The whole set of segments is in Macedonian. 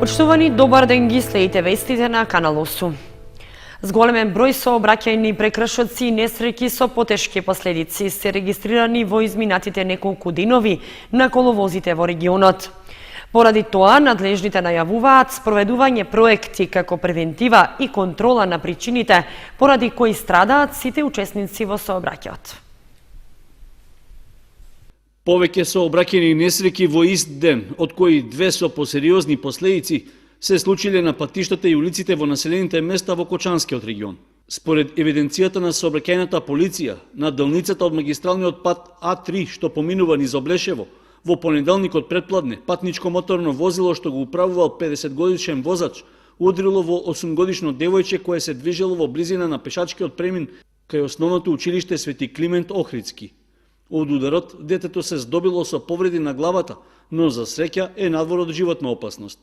Почитувани, добар ден, ги следите вестите на Канал 8. Зголемен број сообраќајни прекршоци и несреќи со потешки последици се регистрирани во изминатите неколку денови на коловозите во регионот. Поради тоа, надлежните најавуваат спроведување проекти како превентива и контрола на причините поради кои страдаат сите учесници во сообраќајот. Повеќе сообраќајни несреќи во ист ден, од кои две со посериозни последици, се случиле на патиштата и улиците во населените места во Кочанскиот регион. Според евиденцијата на сообраќајната полиција, на делницата од магистралниот пат А3 што поминува низ Облешево, во понеделникот предпладне, патничко моторно возило што го управувал 50-годишен возач удрило во 8-годишно девојче кое се движело во близина на пешачкиот премин кај основното училиште Свети Климент Охридски. Од ударот, детето се здобило со повреди на главата, но за среќа е надвор од животна опасност.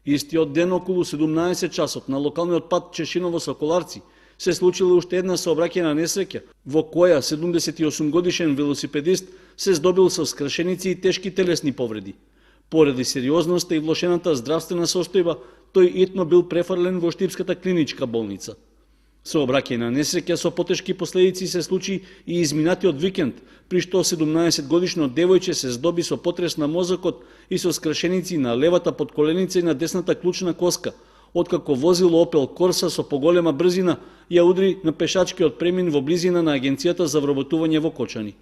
Истиот ден околу 17 часот на локалниот пат Чешиново-Соколарци се случила уште една сообраќајна несреќа, во која 78 годишен велосипедист се здобил со скршеници и тешки телесни повреди. Поради сериозноста и влошената здравствена состојба, тој итно бил префрлен во Штипската клиничка болница. Сообраќајна несреќа со потешки последици се случи и изминатиот викенд, при што 17-годишно девојче се здоби со потрес на мозокот и со скршеници на левата подколеница и на десната клучна коска, откако возило Опел Корса со поголема брзина ја удри на пешачкиот премин во близина на Агенцијата за вработување во Кочани.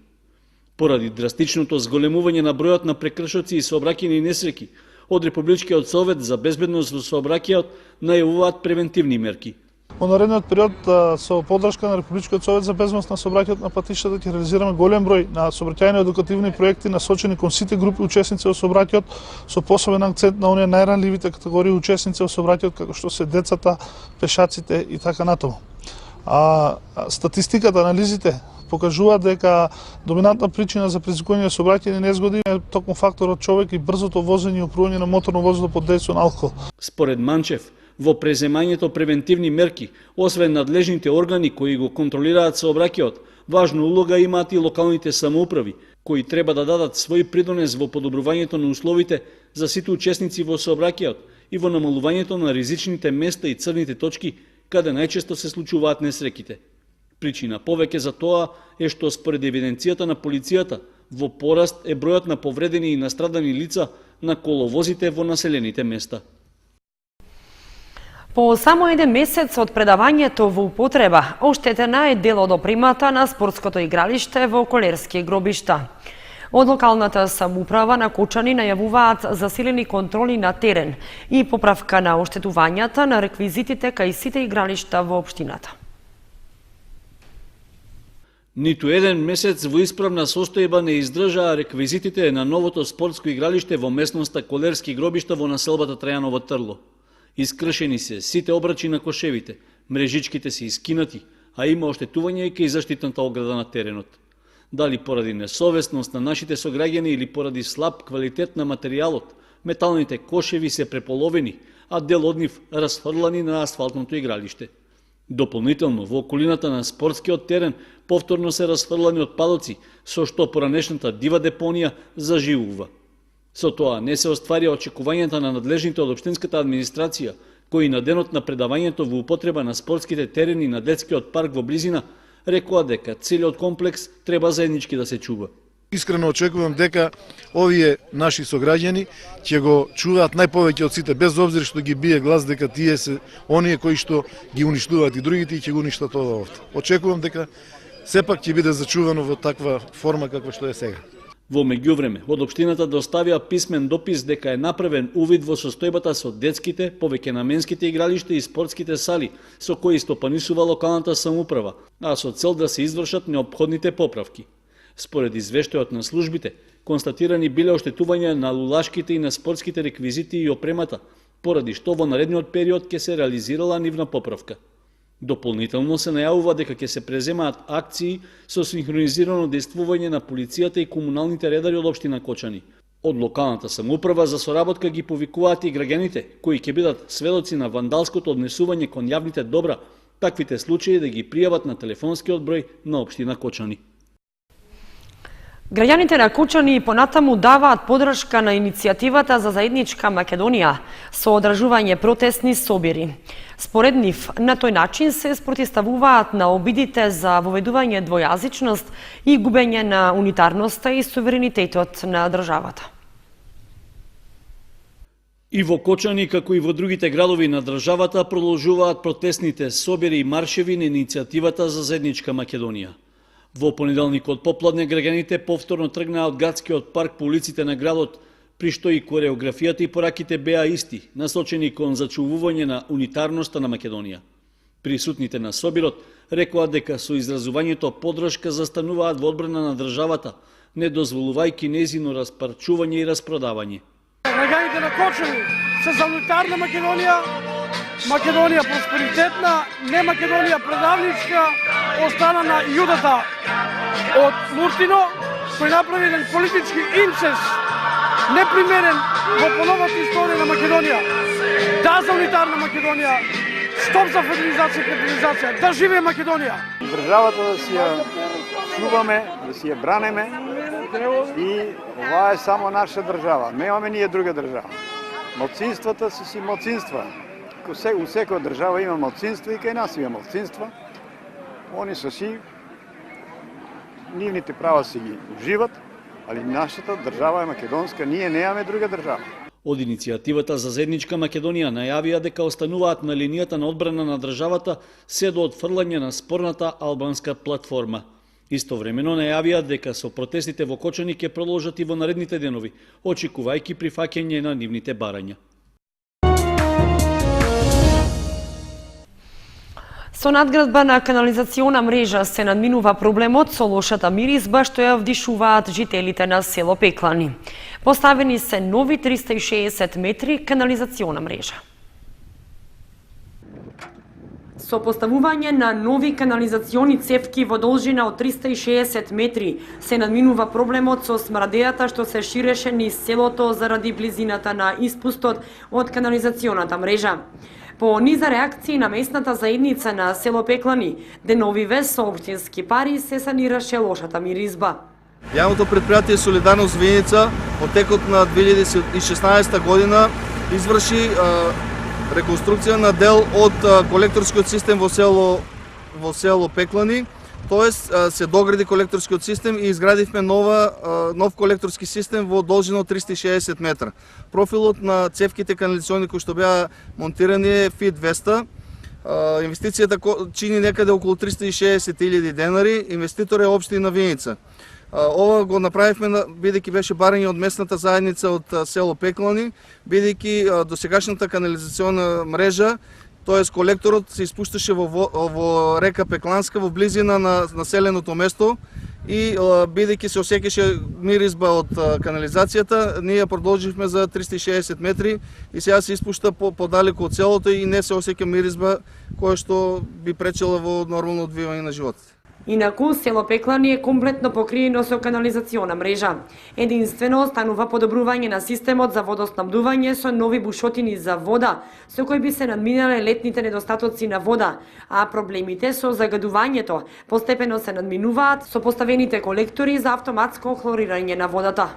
Поради драстичното зголемување на бројот на прекршоци и сообраќајни несреќи, од Републичкиот совет за безбедност во сообраќајот најавуваат превентивни мерки. Во наредниот период со поддршка на Републичкиот совет за безбедност на сообраќајот на патиштата ќе реализираме голем број на сообраќајни едукативни проекти насочени кон сите групи учесници во сообраќајот, со посебен акцент на оние најранливите категории учесници во сообраќајот како што се децата, пешаците и така натаму. Статистиката, анализите покажуваат дека доминантна причина за предизвикување сообраќајни незгоди е токму факторот човек и брзото возење и управување на моторно возило под дејство на алкохол. Според Манчев, во преземањето превентивни мерки, освен надлежните органи кои го контролираат сообраќајот, важна улога имаат и локалните самоуправи, кои треба да дадат свој придонес во подобрувањето на условите за сите учесници во сообраќајот и во намалувањето на ризичните места и црните точки каде најчесто се случуваат несреќите. Причина повеќе за тоа е што според евиденцијата на полицијата во пораст е бројот на повредени и настрадани лица на коловозите во населените места. По само еден месец од предавањето во употреба, оштетена е дел од опремата на спортското игралиште во Колерски гробишта. Од локалната самоуправа на Кочани најавуваат засилени контроли на терен и поправка на оштетувањата на реквизитите кај сите игралишта во општината. Ниту еден месец во исправна состојба не издржаа реквизитите на новото спортско игралиште во местноста Колерски гробишта во населбата Трајаново Трло. Искршени се сите обрачи на кошевите, мрежичките се искинати, а има оштетување и кај заштитната ограда на теренот. Дали поради несовесност на нашите сограѓани или поради слаб квалитет на материјалот, металните кошеви се преполовени, а дел од нив расфрлани на асфалтното игралиште. Дополнително, во околината на спортскиот терен повторно се расфрлани отпадоци, со што поранешната дива депонија заживува. Со тоа не се остварија очекувањата на надлежните од општинската администрација, кои на денот на предавањето во употреба на спортските терени на детскиот парк во близина рекоа дека целиот комплекс треба заеднички да се чува. Искрено очекувам дека овие наши сограѓани ќе го чуваат најповеќе од сите, без обзир што ги бие глас дека тие се оние кои што ги уништуваат и другите и ќе го уништат ова овде. Очекувам дека сепак ќе биде зачувано во таква форма каква што е сега. Во меѓувреме, од општината доставија писмен допис дека е направен увид во состојбата со детските, повеќенаменските игралишта и спортските сали, со кои стопанисува локалната самоуправа, а со цел да се извршат неопходните поправки. Според извештајот на службите, констатирани биле оштетувања на лулашките и на спортските реквизити и опремата, поради што во наредниот период ќе се реализирала нивна поправка. Дополнително се најавува дека ќе се преземаат акции со синхронизирано действување на полицијата и комуналните редари од општина Кочани. Од локалната самоуправа за соработка ги повикуваат и граѓаните, кои ќе бидат сведоци на вандалското однесување кон јавните добра, таквите случаи да ги пријават на телефонскиот број на општина Кочани. Граѓаните на Кочани понатаму даваат подршка на иницијативата за заедничка Македонија со одржување протестни собири. Според нив, на тој начин се спротивставуваат на обидите за воведување двојазичност и губење на унитарноста и суверенитетот на државата. И во Кочани, како и во другите градови на државата, продолжуваат протестните собири и маршеви на иницијативата за заедничка Македонија. Во понеделникот попладне граѓаните повторно тргнаа од градскиот парк по улиците на градот, при што и кореографијата и пораките беа исти, насочени кон зачувување на унитарноста на Македонија. Присутните на собирот рекоа дека со изразувањето подршка застануваат во одбрана на државата, не дозволувајќи нејзино распарчување и распродавање. Граѓаните на Кочани се за унитарна Македонија, Македонија просперитетна, не Македонија предавничка, остана на јудата од Муртино, кој направи еден политички инцес, непримерен во поновата историја на Македонија. Да за унитарна Македонија, стоп за федерализација и федерализација, да живее Македонија. Државата да си ја чуваме, да си ја бранеме и ова е само наша држава. Немаме ние друга држава. Малцинствата се си малцинства. У секоја држава има малцинства и кај нас има малцинства. Они са си, нивните права си ги уживат, али нашата држава е македонска, ние немаме друга држава. Од иницијативата за заедничка Македонија најавија дека остануваат на линијата на одбрана на државата се до отфрлање на спорната албанска платформа. Истовремено најавија дека со протестите во Кочани ќе продолжат и во наредните денови, очекувајќи прифаќање на нивните барања. Со надградба на канализациона мрежа се надминува проблемот со лошата миризба што ја вдишуваат жителите на село Пеклани. Поставени се нови 360 метри канализациона мрежа. Со поставување на нови канализациони цевки во должина од 360 метри се надминува проблемот со смрадејата што се ширеше низ селото заради близината на испустот од канализационата мрежа. По низа реакции на местната заедница на село Пеклани, деновиве со општински пари се санираше лошата миризба. Јавното предпријатие Солидарност Виница во текот на 2016 година изврши реконструкција на дел од колекторскиот систем во село Пеклани, тоест се догради колекторскиот систем и изградивме нов колекторски систем во должина од 360 метра. Профилот на цевките канализациони кои што беа монтирани е FIT 200. Инвестицијата чини некаде околу 360.000 денари, инвеститор е општина Виница. Ова го направивме бидејќи беше барање од местната заедница од село Пеклани, бидејќи досегашната канализациона мрежа, тоест колекторот се испушташе во река Пекланска во близина на населеното место и бидејќи се осеќаше миризба од канализацијата, ние продолживме за 360 метри и сега се испушта подалеку од селото и не се осеќа миризба која што би пречела во нормално одвивање на животот. Инаку, село Пеклани е комплетно покриено со канализациона мрежа. Единствено останува подобрување на системот за водоснабдување со нови бушотини за вода, со кои би се надминале летните недостатоци на вода, а проблемите со загадувањето постепено се надминуваат со поставените колектори за автоматско хлорирање на водата.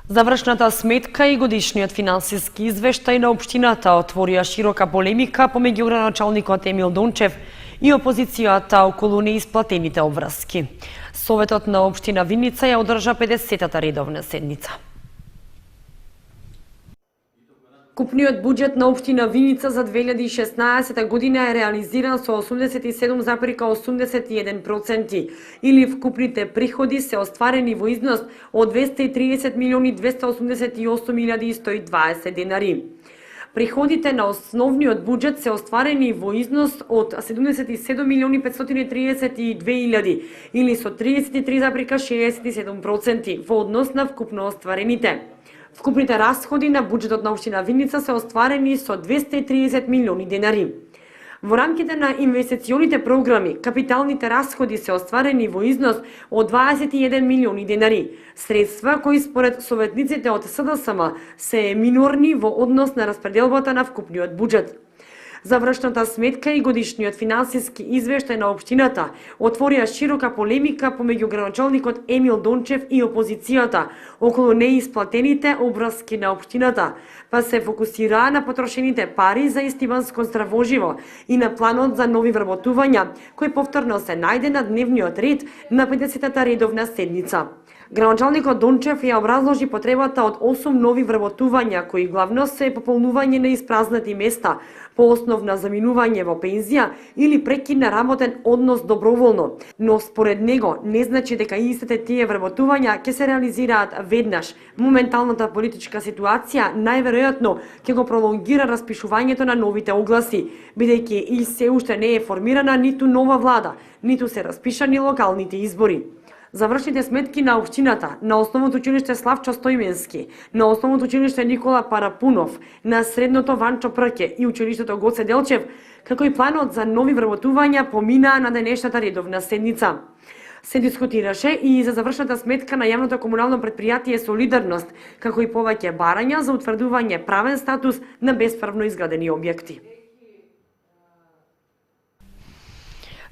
Завршната сметка и годишниот финансиски извештај на општината отворија широка полемика помеѓу градоначалникот Емил Дончев и опозицијата околу неисплатените обврски. Советот на општина Виница ја одржа 50-та редовна седница. Купниот буџет на општина Виница за 2016 година е реализиран со 87,81% или вкупните приходи се остварени во износ од 230.288.120 денари. Приходите на основниот буџет се остварени во износ од 77.532.000 или со 33,67% во однос на вкупно остварените. Вкупните расходи на буџетот на општина Виница се остварени со 230 милиони денари. Во рамките на инвестиционите програми, капиталните расходи се остварени во износ од 21 милиони денари, средства кои според советниците од СДСМ се минорни во однос на распределбата на вкупниот буџет. Завршната сметка и годишниот финансиски извештај на општината отворија широка полемика помеѓу градоначалникот Емил Дончев и опозицијата околу неисплатените обврски на општината, па се фокусираа на потрошените пари за истиванско здравоживо и на планот за нови вработувања, кој повторно се најде на дневниот ред на 50-та редовна седница. Градоначалникот Дончев ја образложи потребата од 8 нови вработувања, кои главно се пополнување на испразнати места по основ на заминување во пензија или прекид на работен однос доброволно, но според него не значи дека истите тие вработувања ќе се реализираат веднаш. Моменталната политичка ситуација најверојатно ќе го пролонгира распишувањето на новите огласи, бидејќи и се уште не е формирана ниту нова влада, ниту се распишани локалните избори. Завршните сметки на општината, на Основното училиште Славчо Стојменски, на Основното училиште Никола Парапунов, на Средното Ванчо Прке и училиштето Гоце Делчев, како и планот за нови вработувања поминаа на денешната редовна седница. Се дискутираше и за завршната сметка на јавното комунално претпријатие Солидарност, како и повеќе барања за утврдување правен статус на бесправно изградени објекти.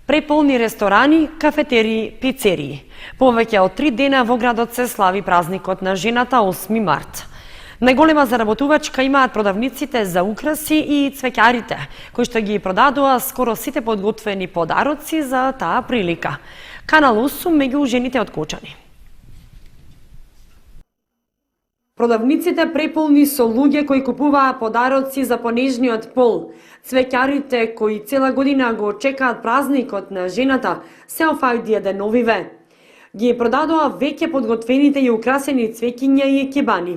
Преполни ресторани, кафетерии, пицерии. Повеќе од 3 дена во градот се слави празникот на жената 8 март. Најголема заработувачка имаат продавниците за украси и цвеќарите, кои што ги продадоа скоро сите подготвени подароци за таа прилика. Канал 8 меѓу жените од Кочани. Продавниците преполни со луѓе кои купуваа подароци за понежниот пол. Цвеќарите кои цела година го чекаат празникот на жената се офајдија деновиве. Ги продадоа веќе подготвените и украсени цвеќиња и екебани.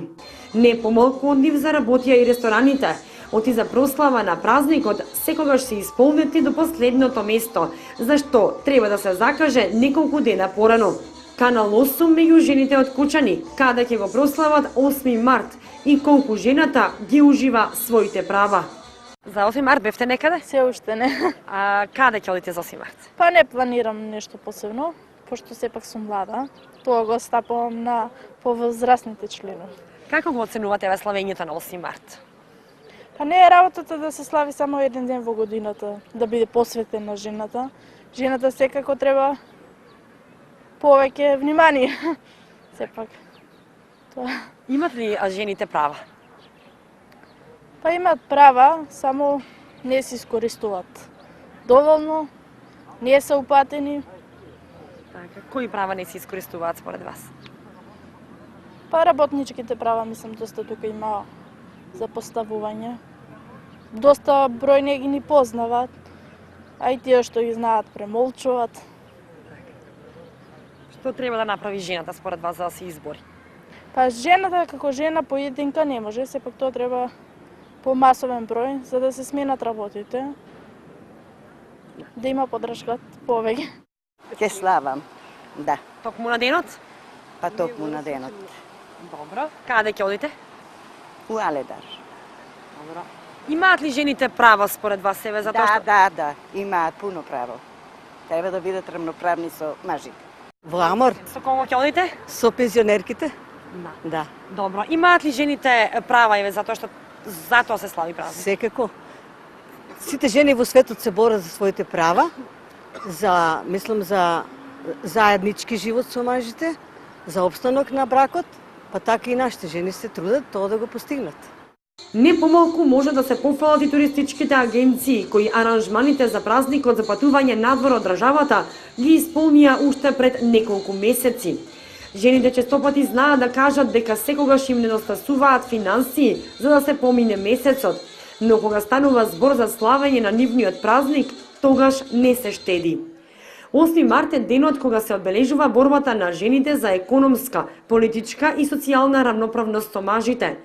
Не помалку од нив заработија и рестораните. Оти за прослава на празникот секогаш се исполнети до последното место, зашто треба да се закаже неколку дена порано. Канал 8 меѓу жените од Кучани, каде ќе го прослават 8 март и колку жената ги ужива своите права. За 8 март бевте некаде? Се уште не. А каде ќе одите за 8 март? Па не планирам нешто посебно, пошто сепак сум млада. Тоа го стапувам на повозрастните членови. Како го оценувате славењето на 8 март? Па не е работата да се слави само еден ден во годината, да биде посветен на жената. Жената секако треба повеќе внимание. Сепак. Тоа. Имат ли жените права? Па имаат права, само не се искористуваат доволно, не се упатени. Така, кои права не се искористуваат според вас? Па работничките права, мислам, доста тука има за поставување. Доста број не ги ни познаваат, а и тие што ги знаат премолчуваат. Што треба да направи жената според вас за да се избори? Па жената како жена поединка не може, сепак тоа треба по масовен број, за да се сменат работите, да има подршка повеќе. Ќе славам, да. Токму на денот? Па токму на денот. Добро. Каде ќе одите? У Аледар. Добро. Имаат ли жените права според вас себе за тоа што? Да, имаат пуно право. Треба да бидат рамноправни со мажите. Во Амор, Со кого ќе одите? со пензионерките? Да. Добро. Имаат ли жените права еве затоа што затоа се слави празник? Секако. Сите жени во светот се борат за своите права, мислам за заеднички живот со мажите, за опстанок на бракот, па така и нашите жени се трудат тоа да го постигнат. Не помалку може да се пофалат и туристичките агенции, кои аранжманите за празникот за патување надвор од државата ги исполнија уште пред неколку месеци. Жените честопати знаат да кажат дека секогаш им недостасуваат финансии за да се помине месецот, но кога станува збор за славење на нивниот празник, тогаш не се штеди. 8 март е денот кога се одбележува борбата на жените за економска, политичка и социјална равноправност со мажите.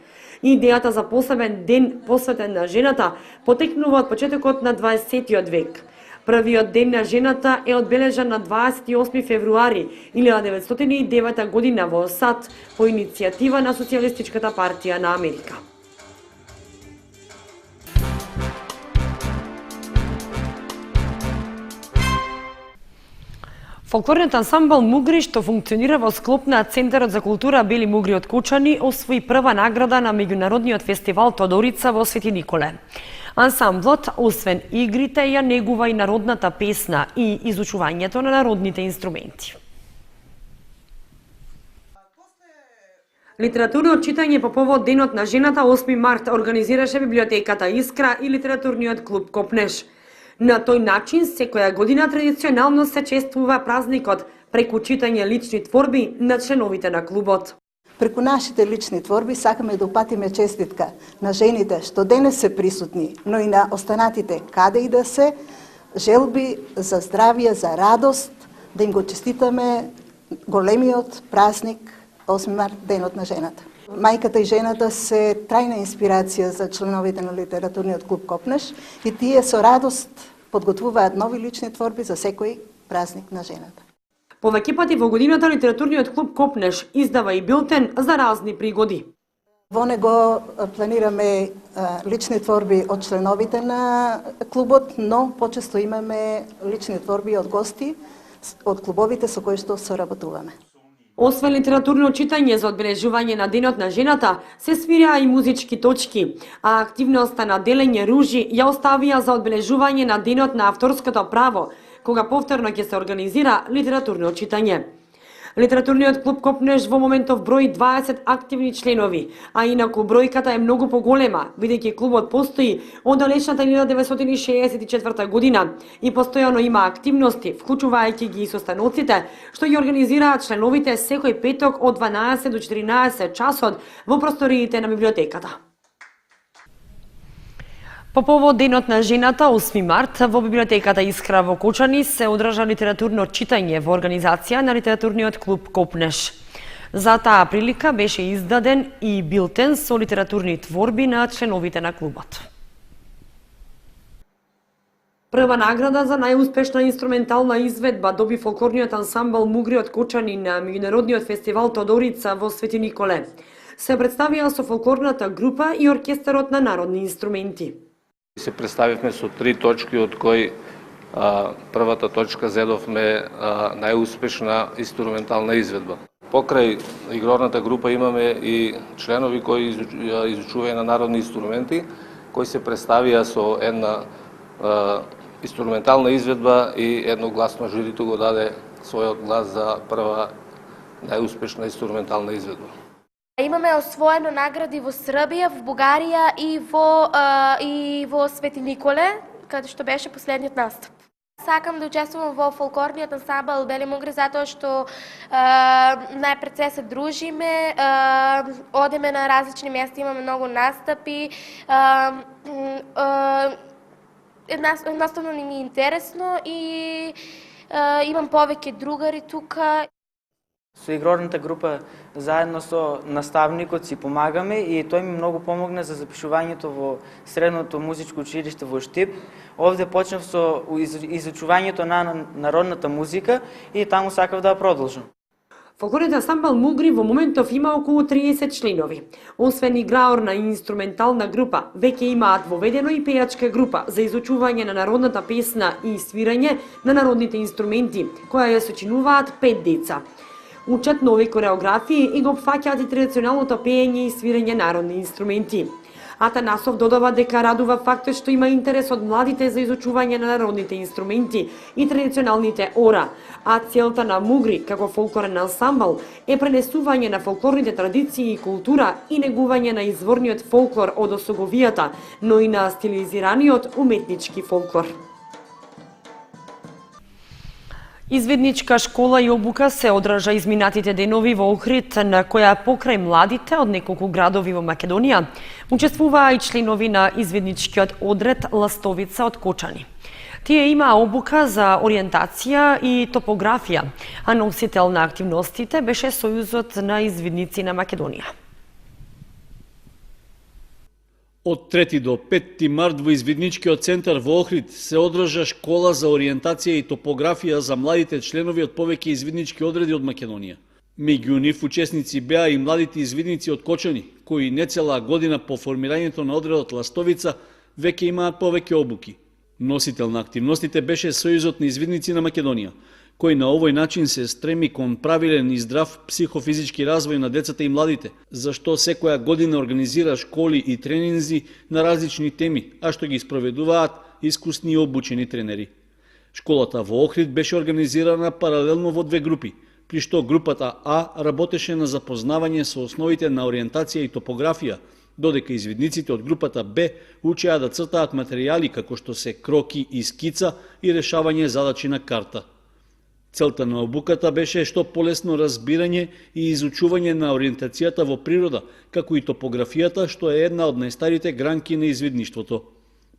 Идејата за посебен ден посветен на жената потекнува од почетокот на 20 век. Првиот ден на жената е одбележан на 28 февруари 1909 година во САД по иницијатива на Социјалистичката партија на Америка. Фолклорниот ансамбл Мугри, што функционира во склоп на Центарот за култура Бели Мугри од Кучани, освои прва награда на меѓународниот фестивал Тодорица во Свети Николе. Ансамблот, освен игрите, ја негува и народната песна и изучувањето на народните инструменти. Литературно читање по повод Денот на жената 8 март организираше библиотеката Искра и литературниот клуб Копнеш. На тој начин секоја година традиционално се чествува празникот преку читање лични творби на членовите на клубот. Преку нашите лични творби сакаме да упатиме честитка на жените што денес се присутни, но и на останатите каде и да се, желби за здравје, за радост, да им го честитаме големиот празник 8 март, Денот на жената. Мајката и жената се трајна инспирација за членовите на литературниот клуб Копнеш и тие со радост подготвуваат нови лични творби за секој празник на жената. Повеќе пати во годината литературниот клуб Копнеш издава и билтен за разни пригоди. Во него планираме лични творби од членовите на клубот, но почесто имаме лични творби од гости од клубовите со кои што соработуваме. Освен литературно читање за одбележување на Денот на жената, се свираа и музички точки, а активноста на делење ружи ја оставија за одбележување на Денот на авторското право, кога повторно ќе се организира литературно читање. Литературниот клуб Копнеш во моментов брои 20 активни членови, а инаку бројката е многу поголема, бидејќи клубот постои од далечната 1964 година и постојано има активности, вклучувајќи ги и состаноците, што ги организираат членовите секој петок од 12 до 14 часот во просториите на библиотеката. По повод Денот на жената 8 март во библиотеката Искра во Кочани се одржа литературно читање во организација на литературниот клуб Копнеш. За таа прилика беше издаден и билтен со литературни творби на членовите на клубот. Прва награда за најуспешна инструментална изведба доби фолклорниот ансамбл Мугри од Кочани на меѓународниот фестивал Тодорица во Свети Николе. Се представија со фолклорната група и оркестарот на народни инструменти. Се представивме со 3 точки, од кои првата точка зедовме најуспешна инструментална изведба. Покрај игрорната група имаме и членови кои изучуваат на народни инструменти, кои се представија со една инструментална изведба и едногласно журито го даде својот глас за прва најуспешна инструментална изведба. Имаме освоено награди во Србија, во Бугарија и во Свети Николе, каде што беше последниот настап. Сакам да учествувам во фолклорниот ансамбл Бели Мугри затоа што најпред се дружиме, одеме на различни места, имаме многу настапи. Едноставно ми е интересно и имам повеќе другари тука. Со игрорната група заедно со наставникот си помагаме и тој ми многу помогна за запишувањето во средното музичко училиште во Штип. Овде почнав со изучувањето на народната музика и таму сакав да продолжам. Фолклорниот ансамбл Мугри во моментов има околу 30 членови. Освен играорна и инструментална група, веќе имаат воведено и пејачка група за изучување на народната песна и свирање на народните инструменти, која ја сочинуваат 5 деца. Учат нови кореографии и го опфаќаат и традиционалното пеење и свирење народни инструменти. Атанасов додава дека радува фактот што има интерес од младите за изучување на народните инструменти и традиционалните ора, а целта на Мугри како фолклорен ансамбл е пренесување на фолклорните традиции и култура и негување на изворниот фолклор од осоговијата, но и на стилизираниот уметнички фолклор. Изведничка школа и обука се одржа изминатите денови во Охрид, на која покрај младите од неколку градови во Македонија учествуваа и членови на изведничкиот одред Ластовица од Кочани. Тие имаа обука за ориентација и топографија, а носител на активностите беше Сојузот на изведници на Македонија. Од 3 до 5 март во Изведничкиот центар во Охрид се одржа школа за ориентација и топографија за младите членови од повеќе изведнички одреди од Македонија. Меѓу нив учесници беа и младите изведници од Кочани, кои нецела година по формирањето на одредот Ластовица веќе имаат повеќе обуки. Носител на активностите беше Сојузот на изведници на Македонија, кој на овој начин се стреми кон правилен и здрав психофизички развој на децата и младите, зашто секоја година организира школи и тренинзи на различни теми, а што ги спроведуваат искусни и обучени тренери. Школата во Охрид беше организирана паралелно во две групи, при што групата А работеше на запознавање со основите на ориентација и топографија, додека извидниците од групата Б учеа да цртаат материјали како што се кроки и скица и решавање задачи на карта. Целта на обуката беше што полесно разбирање и изучување на ориентацијата во природа, како и топографијата, што е една од најстарите гранки на извидништвото.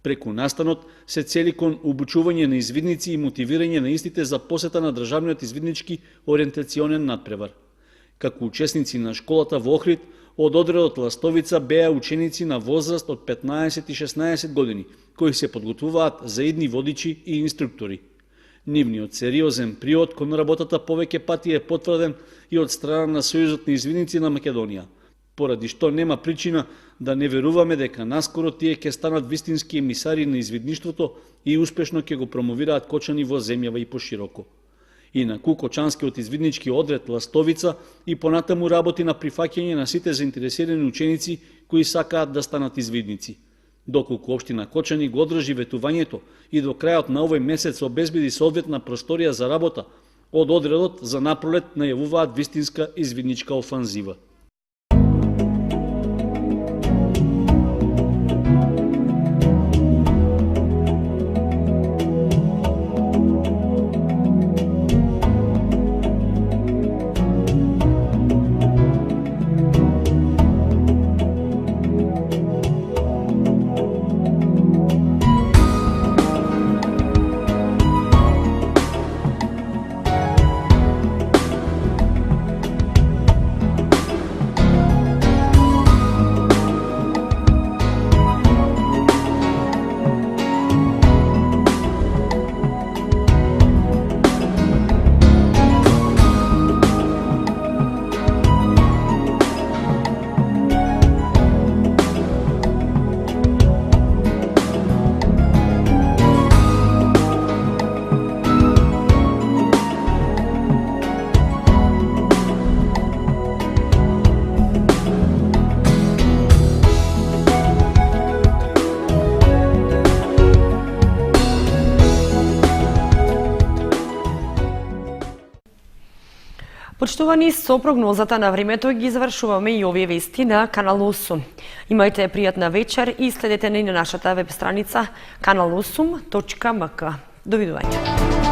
Преку настанот се цели кон обучување на извидници и мотивирање на истите за посета на државниот извиднички ориентационен надпревар. Како учесници на школата во Охрид, од одредот Ластовица беа ученици на возраст од 15 и 16 години, кои се подготвуваат за идни водичи и инструктори. Нивниот сериозен приод кон работата повеќе пати е потврден и од страна на Сојузот на извидници на Македонија, поради што нема причина да не веруваме дека наскоро тие ќе станат вистински емисари на извидништвото и успешно ќе го промовираат Кочани во земјава и пошироко. Инаку Кочанскиот извиднички одред Ластовица и понатаму работи на прифаќање на сите заинтересирани ученици кои сакаат да станат извидници. Доколку општина Кочани го одржи ветувањето и до крајот на овој месец обезбеди соодветна просторија за работа, од одредот за напролет најавуваат вистинска извидничка офанзива. Почитувани, со прогнозата на времето ги завршуваме и овие вести на Канал 8. Имајте пријатна вечер и следете ни на нашата веб страница kanal8.mk. Довидување.